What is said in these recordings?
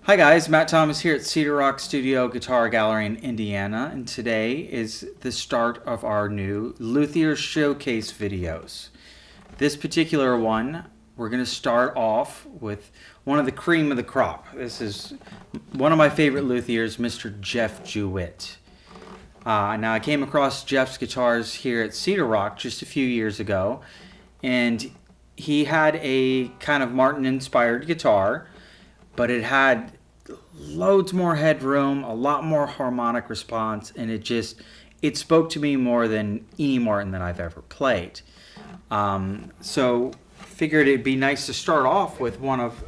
Hi guys, Matt Thomas here at Cedar Rock Studio Gallery in Indiana, and today is the start of our new Luthier showcase videos. This particular one, we're going to start off with one of the cream of the crop. This is one of my favorite Luthiers, Mr. Jeff Jewitt. Now I came across Jeff's guitars here at Cedar Rock just a few years ago, and he had a kind of Martin-inspired guitar, but it had loads more headroom, a lot more harmonic response, and it spoke to me more than any Martin that I've ever played. So figured it'd be nice to start off with one of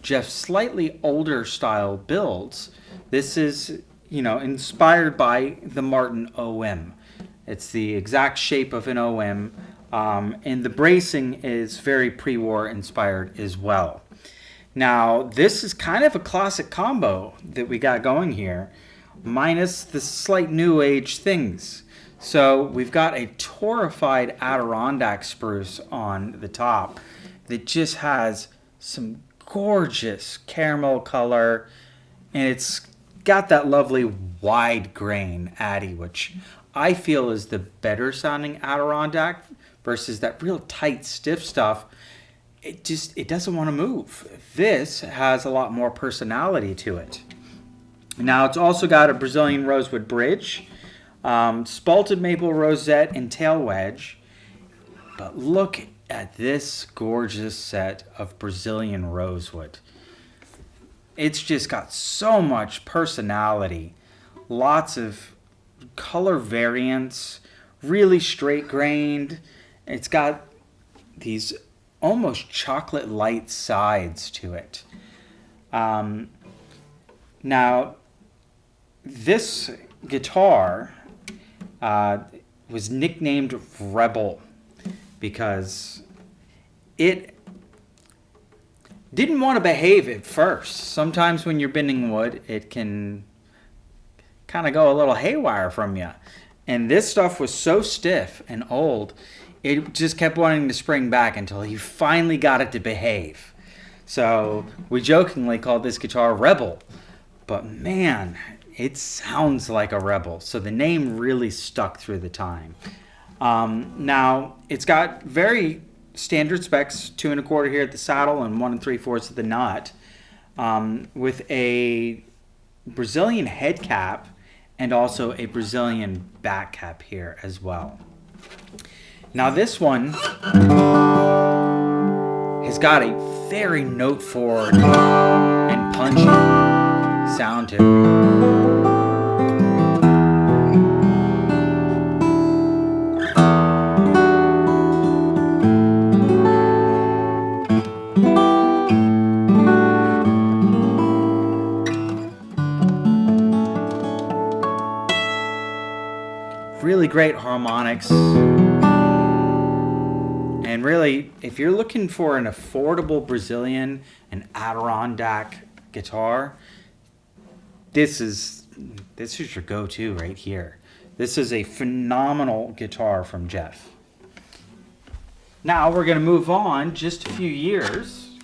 Jeff's slightly older style builds. This is, inspired by the Martin OM. It's the exact shape of an OM, and the bracing is very pre-war inspired as well. Now, this is kind of a classic combo that we got going here, minus the slight new age things. So we've got a torrefied Adirondack spruce on the top that just has some gorgeous caramel color, and it's got that lovely wide grain Addy, which I feel is the better sounding Adirondack versus that real tight, stiff stuff. It doesn't want to move. This has a lot more personality to it. Now it's also got a Brazilian rosewood bridge, spalted maple rosette and tail wedge. But look at this gorgeous set of Brazilian rosewood. It's just got so much personality, lots of color variants, really straight grained. It's got these almost chocolate light sides to it. Now, this guitar was nicknamed Rebel because it didn't want to behave at first. Sometimes when you're bending wood, it can kind of go a little haywire from you. And this stuff was so stiff and old, it just kept wanting to spring back until he finally got it to behave. So we jokingly called this guitar Rebel. But man, it sounds like a rebel. So the name really stuck through the time. Now, it's got very standard specs, 2 1/4 here at the saddle and 1 3/4 at the nut, with a Brazilian head cap and also a Brazilian back cap here as well. Now this one has got a very note forward and punchy sound to it. Really great harmonics. And really, if you're looking for an affordable Brazilian and Adirondack guitar, this is your go-to right here. This is a phenomenal guitar from Jeff. Now we're going to move on just a few years,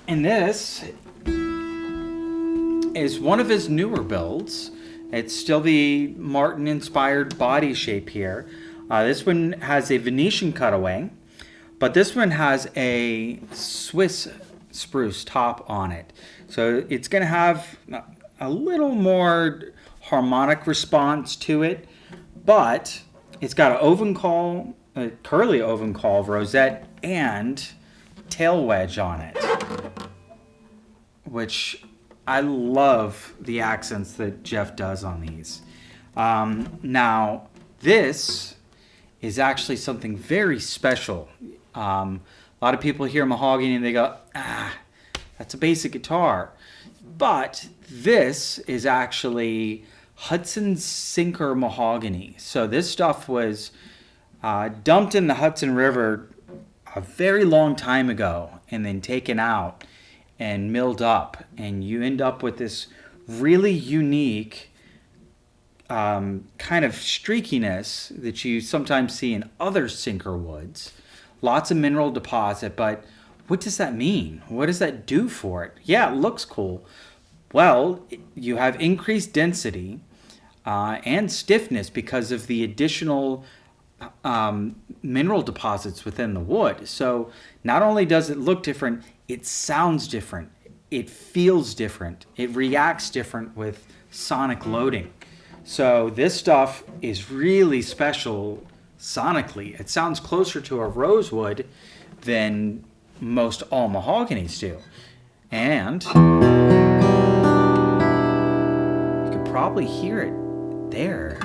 and this is one of his newer builds. It's still the Martin-inspired body shape here. This one has a Venetian cutaway, but this one has a Swiss spruce top on it. So it's going to have a little more harmonic response to it, but it's got an oven call, a curly oven call rosette and tail wedge on it, which I love the accents that Jeff does on these. Now, this is actually something very special. A lot of people hear mahogany and they go, that's a basic guitar. But this is actually Hudson Sinker mahogany. So this stuff was dumped in the Hudson River a very long time ago and then taken out and milled up. And you end up with this really unique kind of streakiness that you sometimes see in other sinker woods. Lots of mineral deposit, but what does that mean? What does that do for it? Yeah, it looks cool. Well, you have increased density and stiffness because of the additional mineral deposits within the wood. So not only does it look different, it sounds different. It feels different. It reacts different with sonic loading. So this stuff is really special sonically. It sounds closer to a rosewood than most all mahoganies do. And you could probably hear it there.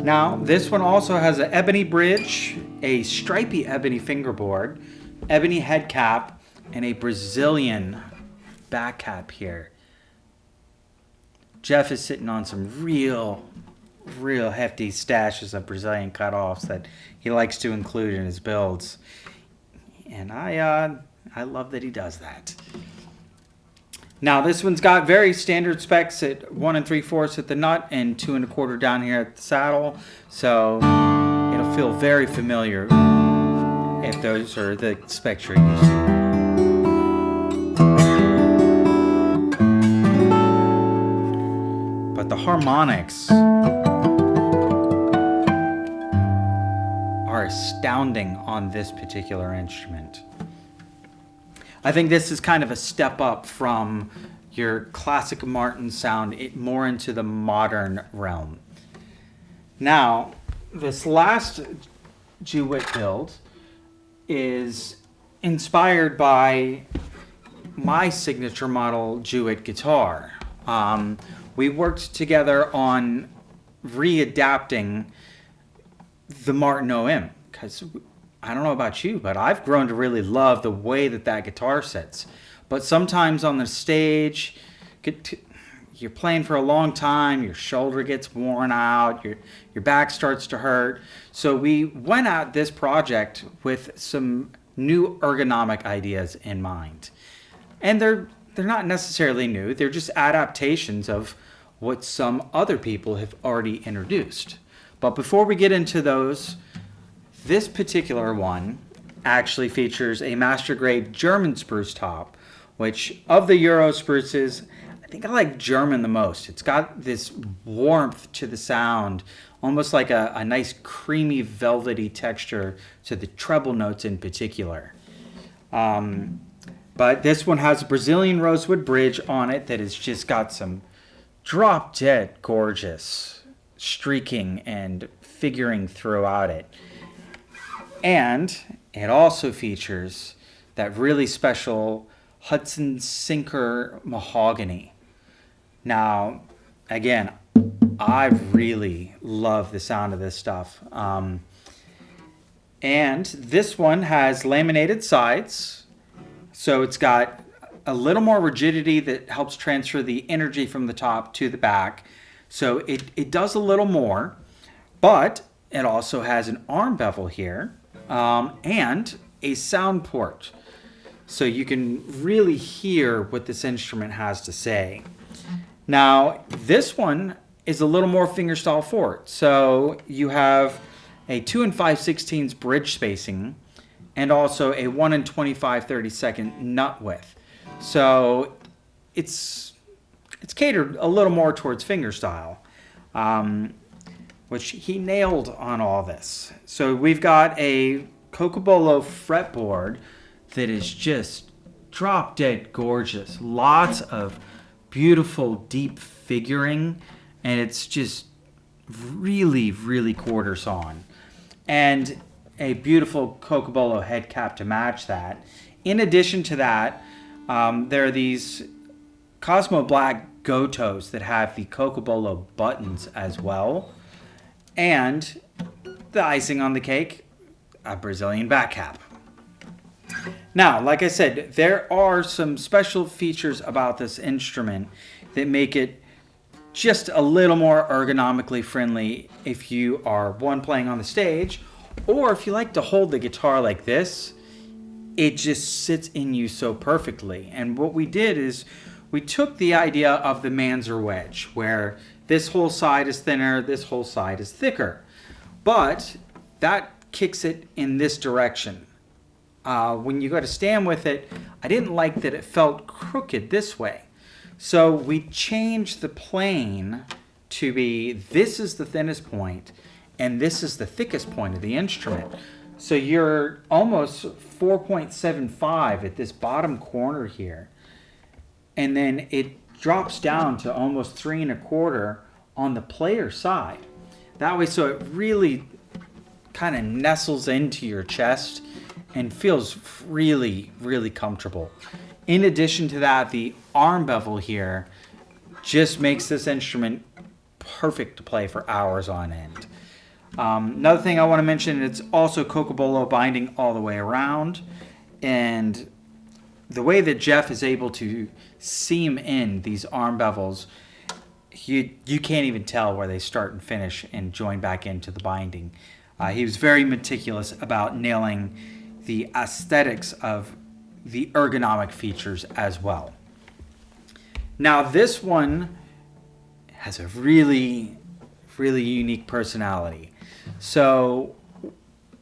Now, this one also has an ebony bridge, a stripy ebony fingerboard, ebony head cap, and a Brazilian back cap here. Jeff is sitting on some real hefty stashes of Brazilian cutoffs that he likes to include in his builds. And I love that he does that. Now this one's got very standard specs at 1 3/4 at the nut and 2 1/4 down here at the saddle. So it'll feel very familiar if those are the specs you're used to. But the harmonics are astounding on this particular instrument. I think this is kind of a step up from your classic Martin sound, more into the modern realm. Now, this last Jewitt build is inspired by my signature model Jewitt guitar. We worked together on readapting the Martin OM because I don't know about you, but I've grown to really love the way that guitar sits. But sometimes on the stage, you're playing for a long time, your shoulder gets worn out, your back starts to hurt. So we went at this project with some new ergonomic ideas in mind. And they're not necessarily new, they're just adaptations of what some other people have already introduced. But before we get into those, this particular one actually features a master grade German spruce top, which of the Euro spruces, I think I like German the most. It's got this warmth to the sound, almost like a nice creamy velvety texture to the treble notes in particular. But this one has a Brazilian rosewood bridge on it that has just got some drop dead gorgeous streaking and figuring throughout it. And it also features that really special Hudson Sinker mahogany. Now, again, I really love the sound of this stuff. And this one has laminated sides, so it's got a little more rigidity that helps transfer the energy from the top to the back. So it does a little more, but it also has an arm bevel here. And a sound port, so you can really hear what this instrument has to say. Now, this one is a little more fingerstyle forward, so you have a 2 5/16 bridge spacing and also a 1 25/32 nut width. So it's catered a little more towards fingerstyle. Which he nailed on all this. So we've got a Cocobolo fretboard that is just drop dead gorgeous. Lots of beautiful deep figuring, and it's just really quarter sawn. And a beautiful Cocobolo head cap to match that. In addition to that, there are these Cosmo Black Gotos that have the Cocobolo buttons as well. And the icing on the cake, a Brazilian back cap. Now, like I said, there are some special features about this instrument that make it just a little more ergonomically friendly if you are one playing on the stage, or if you like to hold the guitar like this, it just sits in you so perfectly. And what we did is we took the idea of the Manzer wedge, where this whole side is thinner, this whole side is thicker, but that kicks it in this direction. When you go to stand with it, I didn't like that it felt crooked this way. So we changed the plane to be, this is the thinnest point, and this is the thickest point of the instrument. So you're almost 4.75 at this bottom corner here. And then it drops down to almost 3.25 on the player side. That way, so it really kind of nestles into your chest and feels really, really comfortable. In addition to that, the arm bevel here just makes this instrument perfect to play for hours on end. Another thing I want to mention, it's also Cocobolo binding all the way around. And the way that Jeff is able to seam in these arm bevels, you can't even tell where they start and finish and join back into the binding. He was very meticulous about nailing the aesthetics of the ergonomic features as well. Now this one has a really, really unique personality. So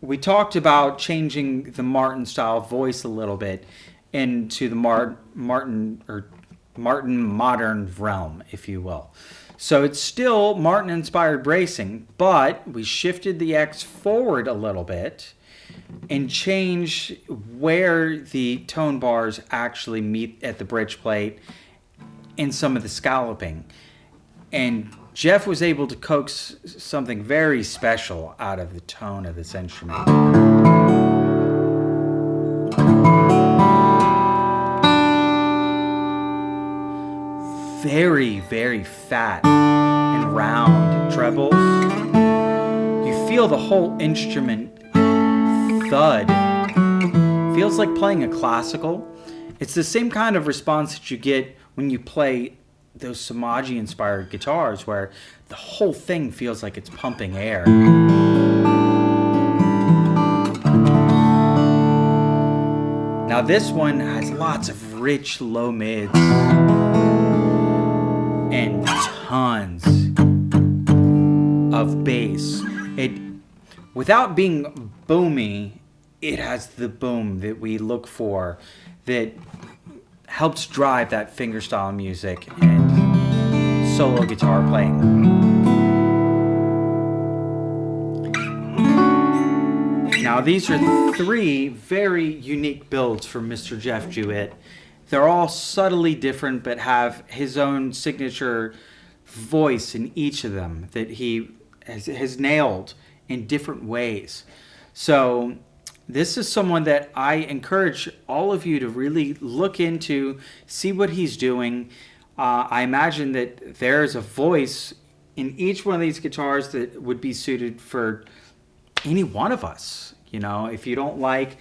we talked about changing the Martin style voice a little bit into the Martin modern realm, if you will. So it's still Martin inspired bracing, but we shifted the X forward a little bit and change where the tone bars actually meet at the bridge plate and some of the scalloping. And Jeff was able to coax something very special out of the tone of this instrument. Very, very fat and round trebles. You feel the whole instrument thud. Feels like playing a classical. It's the same kind of response that you get when you play those Samaji inspired guitars, where the whole thing feels like it's pumping air. Now this one has lots of rich low mids and tons of bass. Without being boomy, it has the boom that we look for that helps drive that fingerstyle music and solo guitar playing. Now these are 3 very unique builds from Mr. Jeff Jewitt. They're all subtly different, but have his own signature voice in each of them that he has nailed in different ways. So this is someone that I encourage all of you to really look into, see what he's doing. I imagine that there's a voice in each one of these guitars that would be suited for any one of us. You know, if you don't like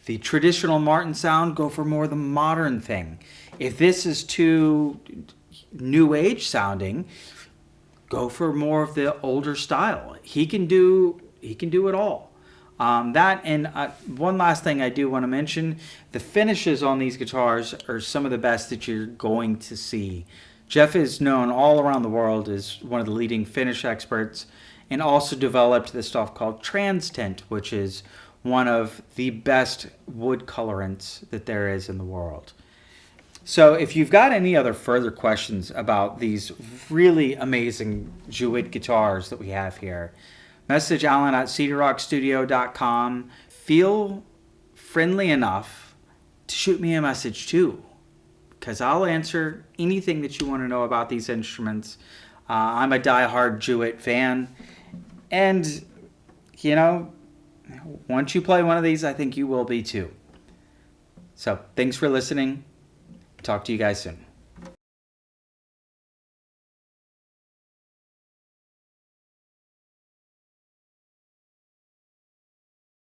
the traditional Martin sound, go for more the modern thing. If this is too new age sounding, go for more of the older style. He can do it all. That and one last thing I do want to mention, the finishes on these guitars are some of the best that you're going to see. Jeff is known all around the world as one of the leading finish experts, and also developed this stuff called Trans-Tint, which is one of the best wood colorants that there is in the world. So if you've got any other further questions about these really amazing Jewitt guitars that we have here, message Alan at cedarrockstudio.com. Feel friendly enough to shoot me a message too, because I'll answer anything that you want to know about these instruments. I'm a diehard Jewitt fan, and you know, once you play one of these, I think you will be too. So thanks for listening. Talk to you guys soon.